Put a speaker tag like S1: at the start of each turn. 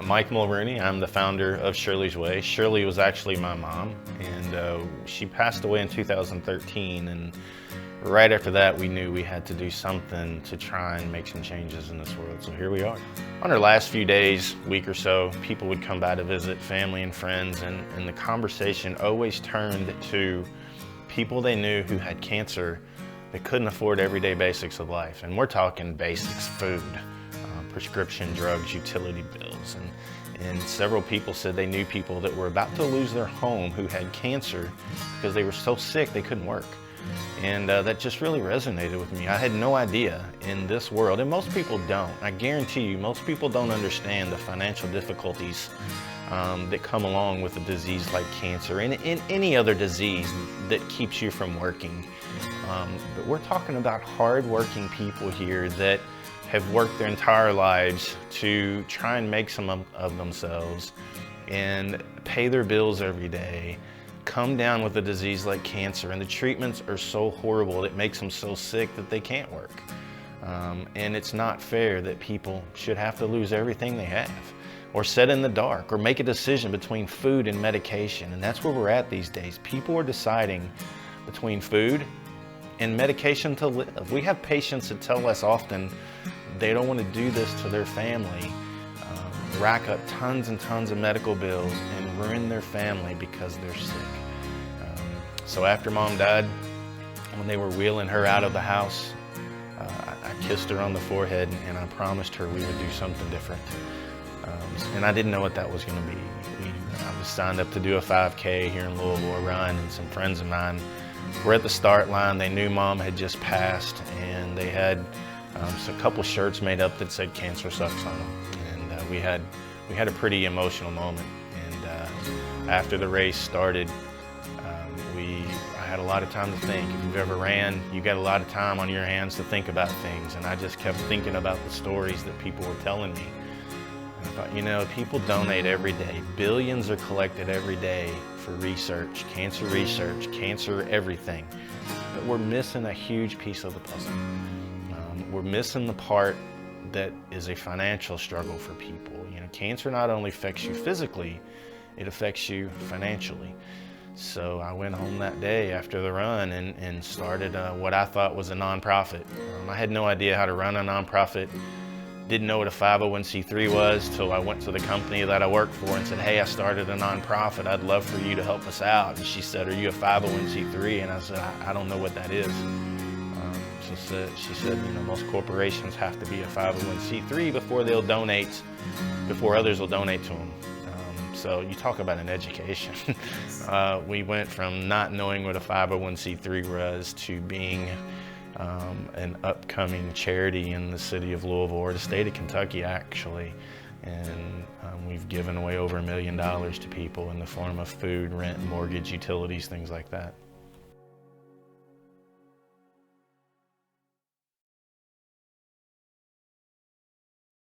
S1: Mike Mulrooney. I'm the founder of Shirley's Way. Shirley was actually my mom, and she passed away in 2013. And right after that, we knew we had to do something to try and make some changes in this world. So here we are. On our last few days, week or so, people would come by to visit, family and friends, and the conversation always turned to people they knew who had cancer that couldn't afford everyday basics of life. And we're talking basics: food, prescription drugs, utility bills. And several people said they knew people that were about to lose their home who had cancer because they were so sick they couldn't work. And that just really resonated with me. I had no idea in this world, and most people don't. I guarantee you, most people don't understand the financial difficulties that come along with a disease like cancer and any other disease that keeps you from working. But we're talking about hard-working people here that have worked their entire lives to try and make some of themselves and pay their bills every day, come down with a disease like cancer, and the treatments are so horrible it makes them so sick that they can't work. And it's not fair that people should have to lose everything they have, or sit in the dark, or make a decision between food and medication. And that's where we're at these days. People are deciding between food and medication to live. We have patients that tell us often they don't want to do this to their family, rack up tons and tons of medical bills and ruin their family because they're sick. So after Mom died, when they were wheeling her out of the house, I kissed her on the forehead and I promised her we would do something different. And I didn't know what that was going to be. I was signed up to do a 5K here in Louisville, a run, and some friends of mine were at the start line. They knew Mom had just passed, and they had a couple shirts made up that said "Cancer Sucks" on them. And we had a pretty emotional moment. And after the race started, I had a lot of time to think. If you've ever ran, you got a lot of time on your hands to think about things. And I just kept thinking about the stories that people were telling me. And I thought, you know, people donate every day. Billions are collected every day for research, cancer everything. But we're missing a huge piece of the puzzle. We're missing the part that is a financial struggle for people. You know, cancer not only affects you physically, it affects you financially. So I went home that day after the run and started what I thought was a nonprofit. I had no idea how to run a nonprofit. Didn't know what a 501c3 was till I went to the company that I worked for and said, "Hey, I started a nonprofit. I'd love for you to help us out." And she said, "Are you a 501c3? And I said, I don't know what that is. She said, you know, most corporations have to be a 501c3 before they'll donate, before others will donate to them. So you talk about an education. We went from not knowing what a 501c3 was to being an upcoming charity in the city of Louisville, or the state of Kentucky actually. And we've given away over $1 million to people in the form of food, rent, mortgage, utilities, things like that.